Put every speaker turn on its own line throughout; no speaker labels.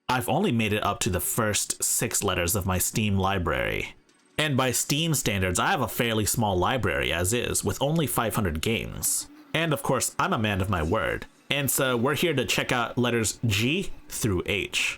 I've only made it up to the first 6 letters of my Steam library. And by Steam standards, I have a fairly small library as is, with only 500 games. And of course, I'm a man of my word. And so we're here to check out letters G through H.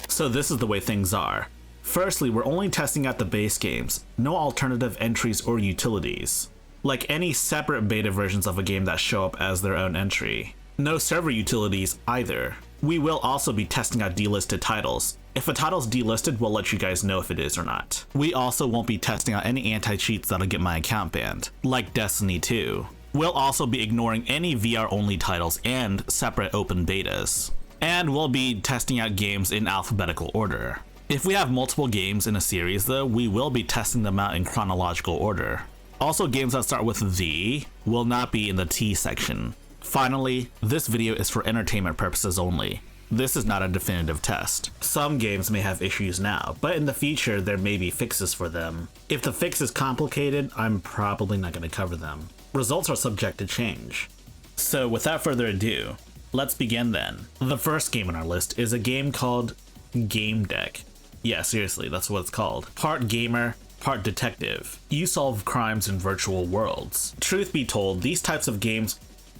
So this is the way things are. Firstly, we're only testing out the base games, no alternative entries or utilities, like any separate beta versions of a game that show up as their own entry. No server utilities either. We will also be testing out delisted titles. If a title's delisted, we'll let you guys know if it is or not. We also won't be testing out any anti-cheats that'll get my account banned, like Destiny 2. We'll also be ignoring any VR-only titles and separate open betas. And we'll be testing out games in alphabetical order. If we have multiple games in a series though, we will be testing them out in chronological order. Also, games that start with the will not be in the T section. Finally, this video is for entertainment purposes only. This is not a definitive test. Some games may have issues now, but in the future there may be fixes for them. If the fix is complicated, I'm probably not going to cover them. Results are subject to change. So without further ado, let's begin then. The first game on our list is a game called Game Deck. Yeah, seriously, that's what it's called. Part gamer, part detective. You solve crimes in virtual worlds. Truth be told, these types of games,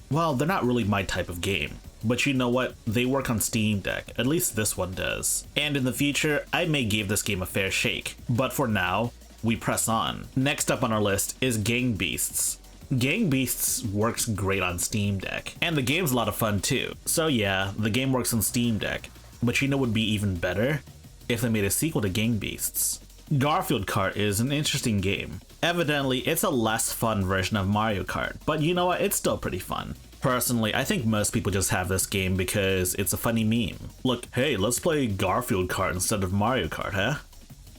well, they're not really my type of game. But you know what? They work on Steam Deck. At least this one does. And in the future, I may give this game a fair shake. But for now, we press on. Next up on our list is Gang Beasts. Gang Beasts works great on Steam Deck, and the game's a lot of fun too. So yeah, the game works on Steam Deck, but you know what would be even better? If they made a sequel to Gang Beasts. Garfield Kart is an interesting game. Evidently, it's a less fun version of Mario Kart, but you know what? It's still pretty fun. Personally, I think most people just have this game because it's a funny meme. Look, hey, let's play Garfield Kart instead of Mario Kart, huh?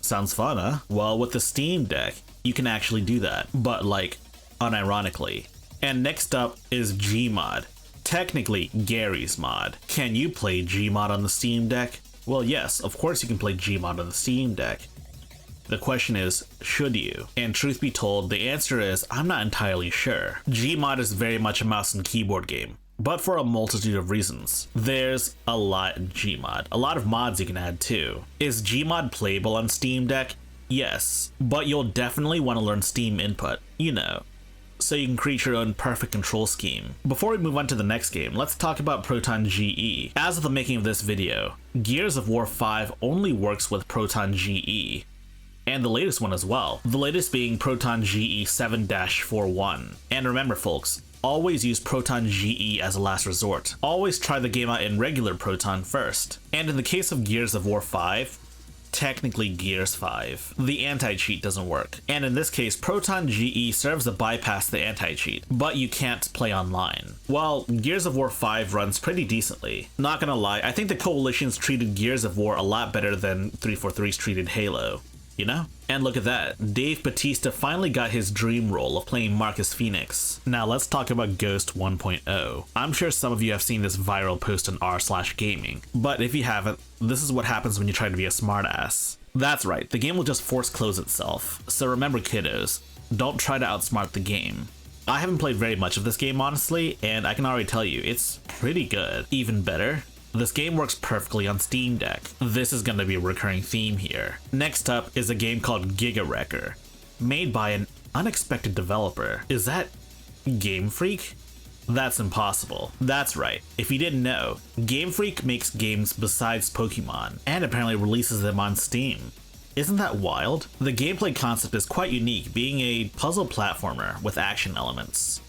Sounds fun, huh? Well, with the Steam Deck, you can actually do that, but like, unironically. And next up is Gmod. Technically, Gary's mod. Can you play Gmod on the Steam Deck? Well, yes, of course you can play Gmod on the Steam Deck. The question is, should you? And truth be told, the answer is, I'm not entirely sure. Gmod is very much a mouse and keyboard game, but for a multitude of reasons. There's a lot in Gmod. A lot of mods you can add too. Is Gmod playable on Steam Deck? Yes, but you'll definitely want to learn Steam input, you know, so you can create your own perfect control scheme. Before we move on to the next game, let's talk about Proton GE. As of the making of this video, Gears of War 5 only works with Proton GE, and the latest one as well. The latest being Proton GE 7-41. And remember folks, always use Proton GE as a last resort. Always try the game out in regular Proton first. And in the case of Gears of War 5, technically Gears 5, the anti-cheat doesn't work. And in this case, Proton GE serves to bypass the anti-cheat, but you can't play online. Well, Gears of War 5 runs pretty decently. Not gonna lie, I think the Coalition's treated Gears of War a lot better than 343's treated Halo, you know? And look at that, Dave Bautista finally got his dream role of playing Marcus Phoenix. Now let's talk about Ghost 1.0. I'm sure some of you have seen this viral post on r/gaming, but if you haven't, this is what happens when you try to be a smartass. That's right, the game will just force close itself. So remember kiddos, don't try to outsmart the game. I haven't played very much of this game honestly, and I can already tell you, it's pretty good. Even better, this game works perfectly on Steam Deck. This is going to be a recurring theme here. Next up is a game called Giga Wrecker, made by an unexpected developer. Is that Game Freak? That's impossible. That's right. If you didn't know, Game Freak makes games besides Pokemon, and apparently releases them on Steam. Isn't that wild? The gameplay concept is quite unique, being a puzzle platformer with action elements.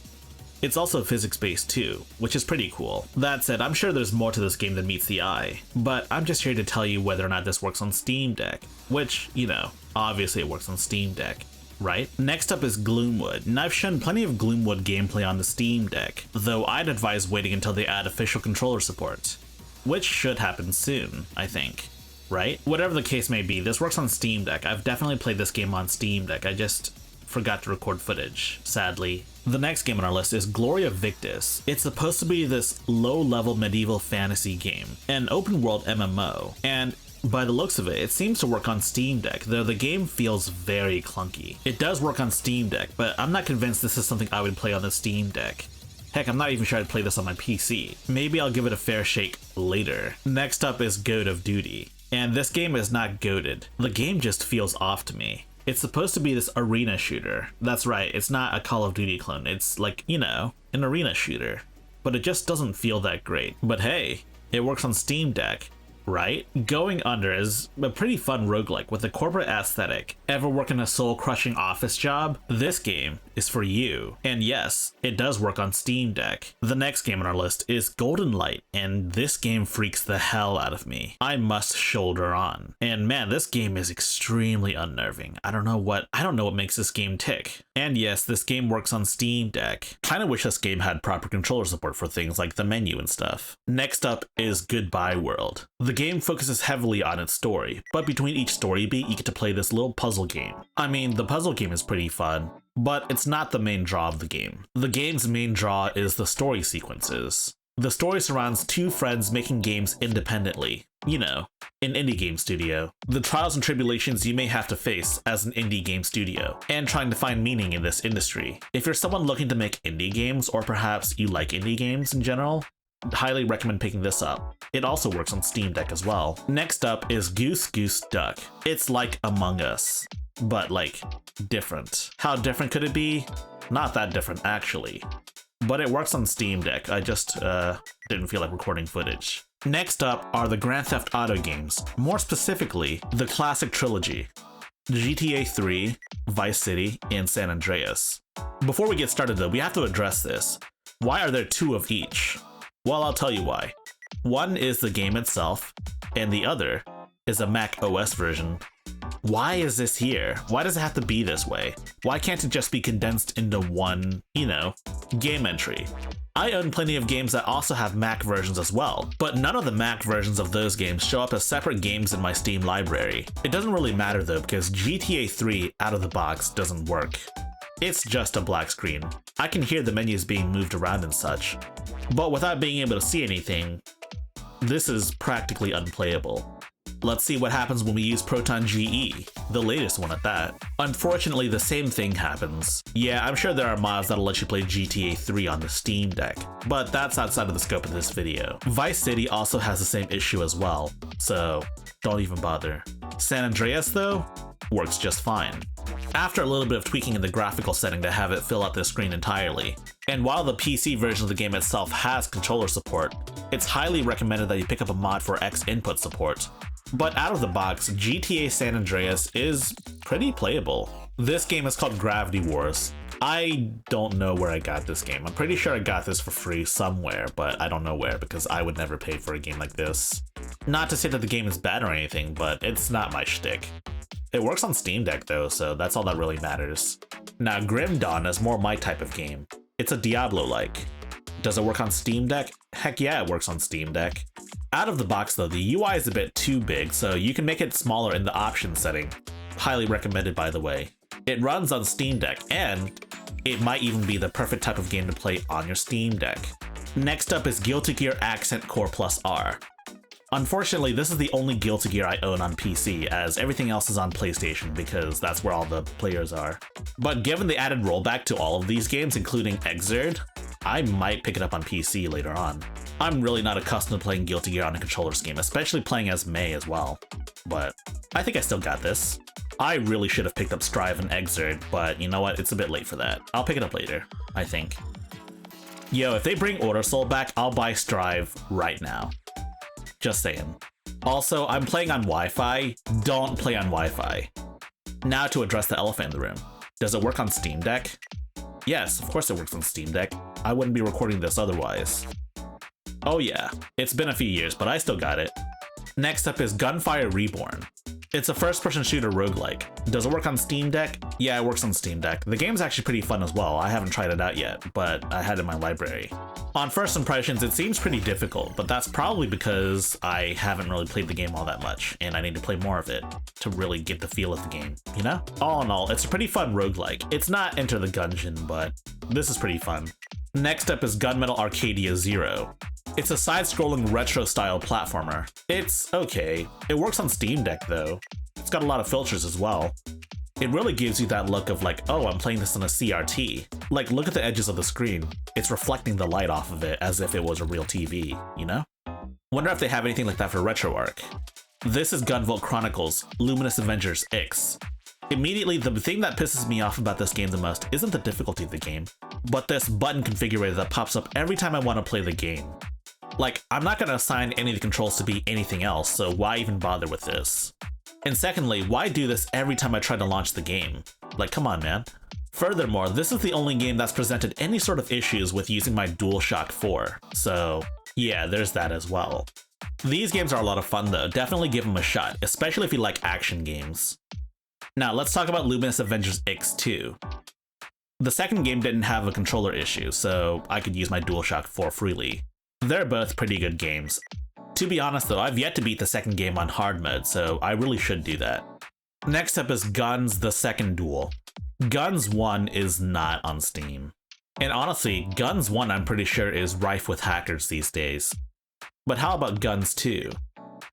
It's also physics-based too, which is pretty cool. That said, I'm sure there's more to this game than meets the eye, but I'm just here to tell you whether or not this works on Steam Deck, which, you know, obviously it works on Steam Deck, right? Next up is Gloomwood, and I've shown plenty of Gloomwood gameplay on the Steam Deck, though I'd advise waiting until they add official controller support, which should happen soon, I think, right? Whatever the case may be, this works on Steam Deck. I've definitely played this game on Steam Deck, I just forgot to record footage, sadly. The next game on our list is Gloria Victis. It's supposed to be this low-level medieval fantasy game, an open-world MMO, and By the looks of it, it seems to work on Steam Deck, though the game feels very clunky. It does work on Steam Deck, but I'm not convinced this is something I would play on the Steam Deck. Heck, I'm not even sure I'd play this on my PC. Maybe I'll give it a fair shake later. Next up is Goat of Duty. And this game is not goated. The game just feels off to me. It's supposed to be this arena shooter. That's right, it's not a Call of Duty clone. It's like, you know, an arena shooter. But it just doesn't feel that great. But hey, it works on Steam Deck, right? Going Under is a pretty fun roguelike with a corporate aesthetic. Ever working a soul-crushing office job? This game is for you. And yes, it does work on Steam Deck. The next game on our list is Golden Light, and this game freaks the hell out of me. I must shoulder on. And man, this game is extremely unnerving. I don't know what makes this game tick. And yes, this game works on Steam Deck. Kinda wish this game had proper controller support for things like the menu and stuff. Next up is Goodbye World. The game focuses heavily on its story, but between each story beat, you get to play this little puzzle game. I mean, the puzzle game is pretty fun, but it's not the main draw of the game. The game's main draw is the story sequences. The story surrounds two friends making games independently. You know, an indie game studio. The trials and tribulations you may have to face as an indie game studio, and trying to find meaning in this industry. If you're someone looking to make indie games, or perhaps you like indie games in general, highly recommend picking this up. It also works on Steam Deck as well. Next up is Goose Goose Duck. It's like Among Us, but like different. How different could it be? Not that different actually. But it works on Steam Deck. I just didn't feel like recording footage. Next up are the Grand Theft Auto games, more specifically the classic trilogy, GTA 3, Vice City, and San Andreas. Before we get started though, we have to address this. Why are there two of each? Well, I'll tell you why. One is the game itself, and the other is a Mac OS version. Why is this here? Why does it have to be this way? Why can't it just be condensed into one, you know, game entry? I own plenty of games that also have Mac versions as well, but none of the Mac versions of those games show up as separate games in my Steam library. It doesn't really matter though, because GTA 3 out of the box doesn't work. It's just a black screen. I can hear the menus being moved around and such, but without being able to see anything, this is practically unplayable. Let's see what happens when we use Proton GE, the latest one at that. Unfortunately, the same thing happens. Yeah, I'm sure there are mods that'll let you play GTA 3 on the Steam Deck, but that's outside of the scope of this video. Vice City also has the same issue as well, so don't even bother. San Andreas, though, works just fine. After a little bit of tweaking in the graphical setting to have it fill out the screen entirely, and while the PC version of the game itself has controller support, it's highly recommended that you pick up a mod for X input support. But out of the box, GTA San Andreas is pretty playable. This game is called Gravity Wars. I don't know where I got this game. I'm pretty sure I got this for free somewhere, but I don't know where because I would never pay for a game like this. Not to say that the game is bad or anything, but it's not my shtick. It works on Steam Deck though, so that's all that really matters. Now Grim Dawn is more my type of game. It's a Diablo-like. Does it work on Steam Deck? Heck yeah, it works on Steam Deck. Out of the box though, the UI is a bit too big, so you can make it smaller in the options setting. Highly recommended, by the way. It runs on Steam Deck, and it might even be the perfect type of game to play on your Steam Deck. Next up is Guilty Gear Accent Core Plus R. Unfortunately, this is the only Guilty Gear I own on PC, as everything else is on PlayStation because that's where all the players are. But given the added rollback to all of these games, including Xrd, I might pick it up on PC later on. I'm really not accustomed to playing Guilty Gear on a controller scheme, especially playing as May as well. But I think I still got this. I really should have picked up Strive and Xrd, but you know what? It's a bit late for that. I'll pick it up later, I think. Yo, if they bring Order Soul back, I'll buy Strive right now. Just saying. Also, I'm playing on Wi-Fi. Don't play on Wi-Fi. Now to address the elephant in the room. Does it work on Steam Deck? Yes, of course it works on Steam Deck. I wouldn't be recording this otherwise. Oh yeah, it's been a few years, but I still got it. Next up is Gunfire Reborn. It's a first-person shooter roguelike. Does it work on Steam Deck? Yeah, it works on Steam Deck. The game's actually pretty fun as well. I haven't tried it out yet, but I had it in my library. On first impressions, it seems pretty difficult, but that's probably because I haven't really played the game all that much, and I need to play more of it to really get the feel of the game, you know? All in all, it's a pretty fun roguelike. It's not Enter the Gungeon, but this is pretty fun. Next up is Gunmetal Arcadia Zero. It's a side-scrolling retro-style platformer. It's okay. It works on Steam Deck though. It's got a lot of filters as well. It really gives you that look of like, oh, I'm playing this on a CRT. Like, look at the edges of the screen. It's reflecting the light off of it as if it was a real TV, you know? Wonder if they have anything like that for RetroArch. This is Gunvolt Chronicles Luminous Avengers X. Immediately, the thing that pisses me off about this game the most isn't the difficulty of the game, but this button configurator that pops up every time I want to play the game. Like, I'm not going to assign any of the controls to be anything else, so why even bother with this? And secondly, why do this every time I try to launch the game? Like, come on, man. Furthermore, this is the only game that's presented any sort of issues with using my DualShock 4, so yeah, there's that as well. These games are a lot of fun though, definitely give them a shot, especially if you like action games. Now let's talk about Luminous Avengers X2. The second game didn't have a controller issue, so I could use my DualShock 4 freely. They're both pretty good games. To be honest though, I've yet to beat the second game on hard mode, so I really should do that. Next up is Guns: The Second Duel. Guns 1 is not on Steam. And honestly, Guns 1 I'm pretty sure is rife with hackers these days. But how about Guns 2?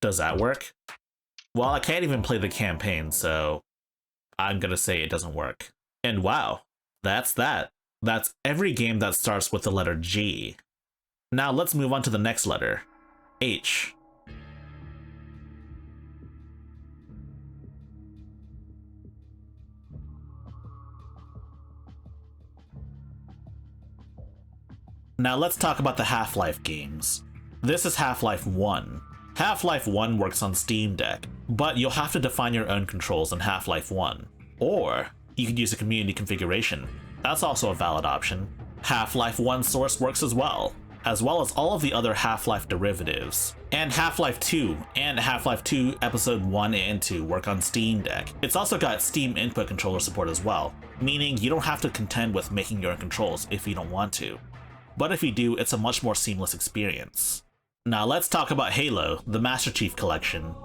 Does that work? Well, I can't even play the campaign, so I'm gonna say it doesn't work. And wow, that's that. That's every game that starts with the letter G. Now let's move on to the next letter. H. Now let's talk about the Half-Life games. This is Half-Life 1. Half-Life 1 works on Steam Deck, but you'll have to define your own controls in Half-Life 1. Or you could use a community configuration. That's also a valid option. Half-Life 1 Source works as well as all of the other Half-Life derivatives. And Half-Life 2 and Half-Life 2 Episode 1 and 2 work on Steam Deck. It's also got Steam input controller support as well, meaning you don't have to contend with making your own controls if you don't want to. But if you do, it's a much more seamless experience. Now let's talk about Halo, the Master Chief Collection.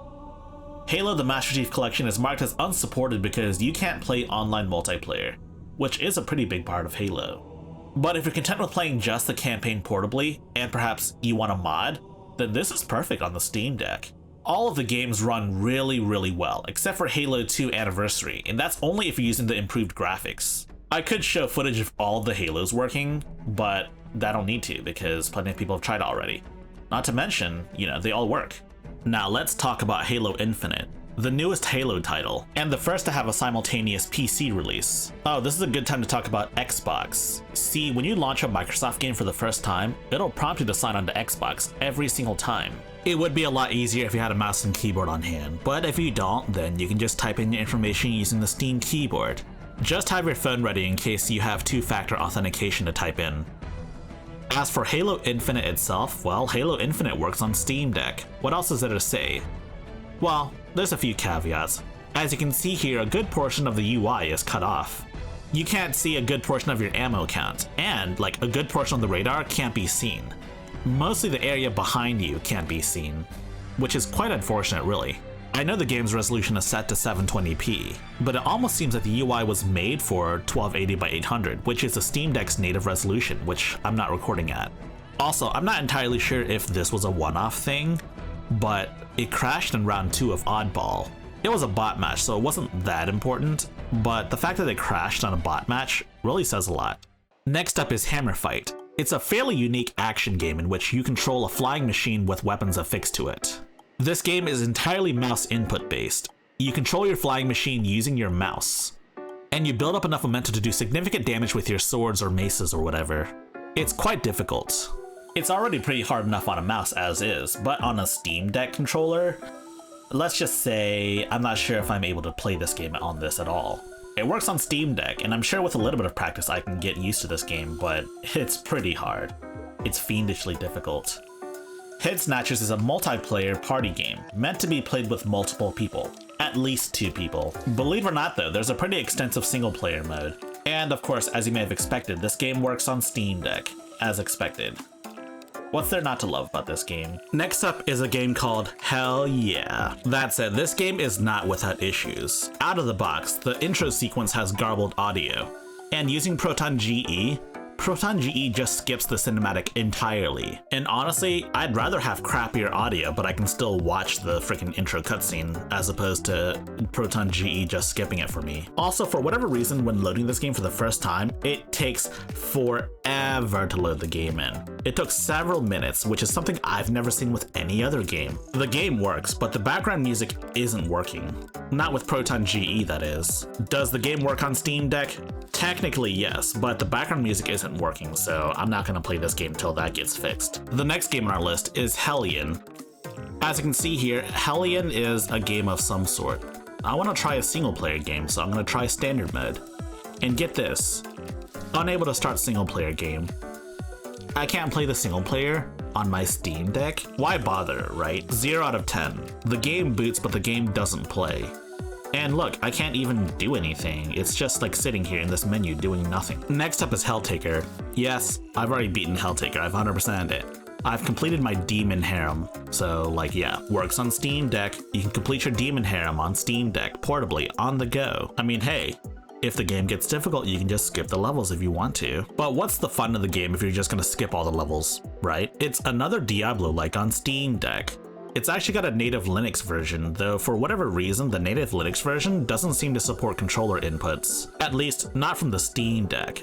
Halo, the Master Chief Collection is marked as unsupported because you can't play online multiplayer, which is a pretty big part of Halo. But if you're content with playing just the campaign portably, and perhaps you want a mod, then this is perfect on the Steam Deck. All of the games run really well, except for Halo 2 Anniversary, and that's only if you're using the improved graphics. I could show footage of all of the Halos working, but I don't need to because plenty of people have tried already. Not to mention, you know, they all work. Now let's talk about Halo Infinite, the newest Halo title, and the first to have a simultaneous PC release. Oh, this is a good time to talk about Xbox. See, when you launch a Microsoft game for the first time, it'll prompt you to sign on to Xbox every single time. It would be a lot easier if you had a mouse and keyboard on hand, but if you don't, then you can just type in your information using the Steam keyboard. Just have your phone ready in case you have two-factor authentication to type in. As for Halo Infinite itself, well, Halo Infinite works on Steam Deck. What else is there to say? Well, there's a few caveats. As you can see here, a good portion of the UI is cut off. You can't see a good portion of your ammo count, and like a good portion of the radar can't be seen. Mostly the area behind you can't be seen, which is quite unfortunate really. I know the game's resolution is set to 720p, but it almost seems that the UI was made for 1280 by 800, which is the Steam Deck's native resolution, which I'm not recording at. Also, I'm not entirely sure if this was a one-off thing, but it crashed in round 2 of Oddball. It was a bot match, so it wasn't that important, but the fact that it crashed on a bot match really says a lot. Next up is Hammer Fight. It's a fairly unique action game in which you control a flying machine with weapons affixed to it. This game is entirely mouse input based. You control your flying machine using your mouse, and you build up enough momentum to do significant damage with your swords or maces or whatever. It's quite difficult. It's already pretty hard enough on a mouse as is, but on a Steam Deck controller, let's just say I'm not sure if I'm able to play this game on this at all. It works on Steam Deck, and I'm sure with a little bit of practice I can get used to this game, but it's pretty hard. It's fiendishly difficult. Head Snatchers is a multiplayer party game, meant to be played with multiple people. At least 2 people. Believe it or not though, there's a pretty extensive single player mode. And of course, as you may have expected, this game works on Steam Deck, as expected. What's there not to love about this game? Next up is a game called Hell Yeah. That said, this game is not without issues. Out of the box, the intro sequence has garbled audio. And using Proton GE, Proton GE just skips the cinematic entirely. And honestly, I'd rather have crappier audio, but I can still watch the freaking intro cutscene as opposed to Proton GE just skipping it for me. Also, for whatever reason, when loading this game for the first time, it takes forever to load the game in. It took several minutes, which is something I've never seen with any other game. The game works, but the background music isn't working. Not with Proton GE, that is. Does the game work on Steam Deck? Technically, yes, but the background music isn't working, so I'm not going to play this game until that gets fixed. The next game on our list is Hellion. As you can see here, Hellion is a game of some sort. I want to try a single player game, so I'm going to try standard mode. And get this, unable to start single player game. I can't play the single player on my Steam Deck? Why bother, right? 0 out of 10. The game boots, but the game doesn't play. And look, I can't even do anything. It's just like sitting here in this menu doing nothing. Next up is Helltaker. Yes, I've already beaten Helltaker. I've 100%ed it. I've completed my Demon Harem. So like, yeah, works on Steam Deck. You can complete your Demon Harem on Steam Deck portably on the go. I mean, hey, if the game gets difficult, you can just skip the levels if you want to. But what's the fun of the game if you're just gonna skip all the levels, right? It's another Diablo-like on Steam Deck. It's actually got a native Linux version, though for whatever reason, the native Linux version doesn't seem to support controller inputs. At least, not from the Steam Deck.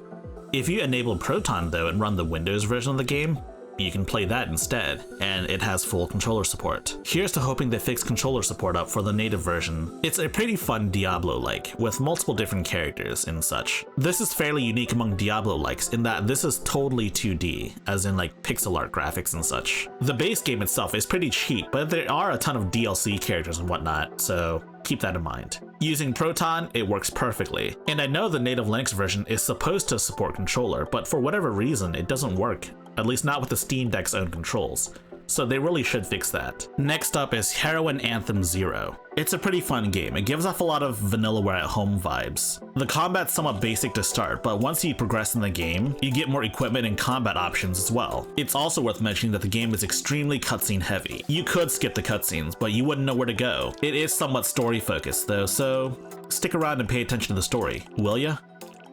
If you enable Proton though and run the Windows version of the game, you can play that instead, and it has full controller support. Here's to hoping they fix controller support up for the native version. It's a pretty fun Diablo-like, with multiple different characters and such. This is fairly unique among Diablo-likes in that this is totally 2D, as in like pixel art graphics and such. The base game itself is pretty cheap, but there are a ton of DLC characters and whatnot, so keep that in mind. Using Proton, it works perfectly. And I know the native Linux version is supposed to support controller, but for whatever reason, it doesn't work. At least not with the Steam Deck's own controls. So they really should fix that. Next up is Heroin Anthem 0. It's a pretty fun game. It gives off a lot of Vanillaware at home vibes. The combat's somewhat basic to start, but once you progress in the game, you get more equipment and combat options as well. It's also worth mentioning that the game is extremely cutscene heavy. You could skip the cutscenes, but you wouldn't know where to go. It is somewhat story focused though, so stick around and pay attention to the story, will ya?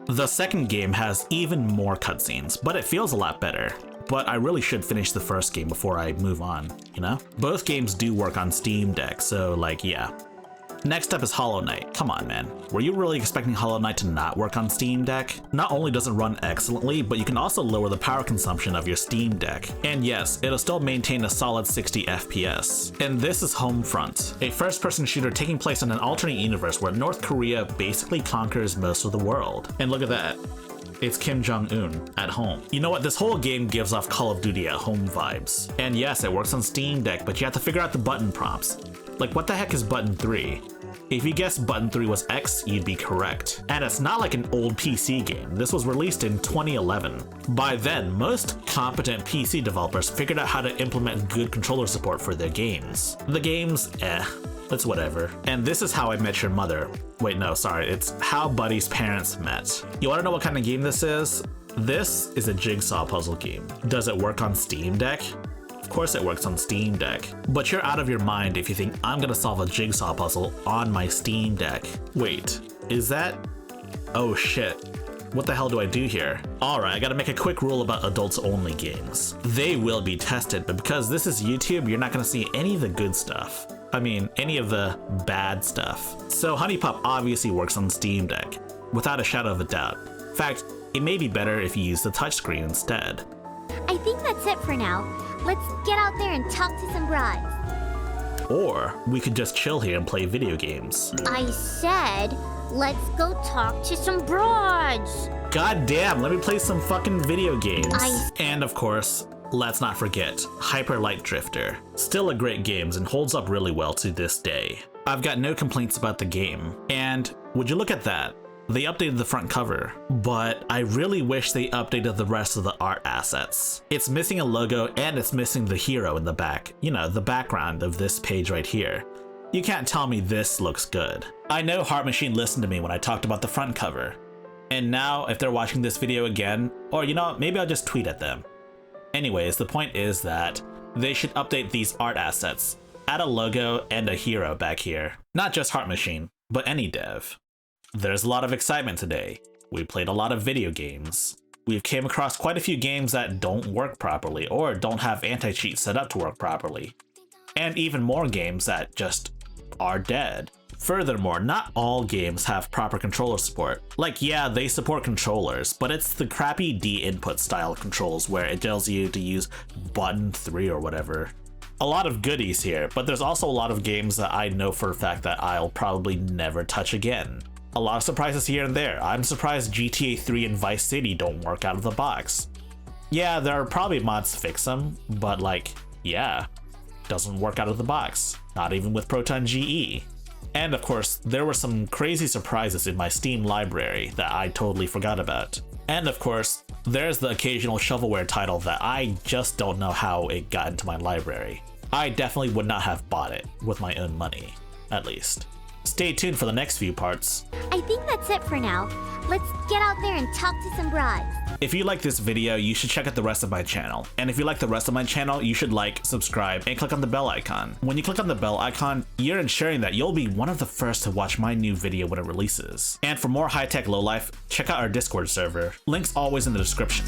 The second game has even more cutscenes, but it feels a lot better. But I really should finish the first game before I move on, you know? Both games do work on Steam Deck, so like, yeah. Next up is Hollow Knight. Come on, man. Were you really expecting Hollow Knight to not work on Steam Deck? Not only does it run excellently, but you can also lower the power consumption of your Steam Deck. And yes, it'll still maintain a solid 60 FPS. And this is Homefront, a first-person shooter taking place in an alternate universe where North Korea basically conquers most of the world. And look at that. It's Kim Jong-un at home. You know what? This whole game gives off Call of Duty at home vibes. And yes, it works on Steam Deck, but you have to figure out the button prompts. Like, what the heck is button 3? If you guessed button 3 was X, you'd be correct. And it's not like an old PC game. This was released in 2011. By then, most competent PC developers figured out how to implement good controller support for their games. The games, it's whatever. And this is How I Met Your Mother. Wait, no, sorry, it's How Buddy's Parents Met. You wanna know what kind of game this is? This is a jigsaw puzzle game. Does it work on Steam Deck? Of course it works on Steam Deck. But you're out of your mind if you think I'm gonna solve a jigsaw puzzle on my Steam Deck. Wait, is that? Oh shit. What the hell do I do here? Alright, I gotta make a quick rule about adults only games. They will be tested, but because this is YouTube, you're not gonna see any of the good stuff. I mean, any of the bad stuff. So Honey Pop obviously works on Steam Deck, without a shadow of a doubt. In fact, it may be better if you use the touchscreen instead.
I think that's it for now. Let's get out there and talk to some broads.
Or we could just chill here and play video games.
I said, let's go talk to some broads.
God damn, let me play some fucking video games. And of course, let's not forget Hyper Light Drifter. Still a great game and holds up really well to this day. I've got no complaints about the game. And would you look at that? They updated the front cover, but I really wish they updated the rest of the art assets. It's missing a logo and it's missing the hero in the back. You know, the background of this page right here. You can't tell me this looks good. I know Heart Machine listened to me when I talked about the front cover. And now if they're watching this video again, or you know, maybe I'll just tweet at them. Anyways, the point is that they should update these art assets. Add a logo and a hero back here. Not just Heart Machine, but any dev. There's a lot of excitement today. We played a lot of video games. We've came across quite a few games that don't work properly or don't have anti-cheat set up to work properly. And even more games that just are dead. Furthermore, not all games have proper controller support. Like, yeah, they support controllers, but it's the crappy D input style controls where it tells you to use button 3 or whatever. A lot of goodies here, but there's also a lot of games that I know for a fact that I'll probably never touch again. A lot of surprises here and there. I'm surprised GTA 3 and Vice City don't work out of the box. Yeah, there are probably mods to fix them, but like, yeah, doesn't work out of the box. Not even with Proton GE. And of course, there were some crazy surprises in my Steam library that I totally forgot about. And of course, there's the occasional shovelware title that I just don't know how it got into my library. I definitely would not have bought it with my own money, at least. Stay tuned for the next few parts.
I think that's it for now. Let's get out there and talk to some broads.
If you like this video, you should check out the rest of my channel. And if you like the rest of my channel, you should like, subscribe, and click on the bell icon. When you click on the bell icon, you're ensuring that you'll be one of the first to watch my new video when it releases. And for more high-tech lowlife, check out our Discord server. Links always in the description.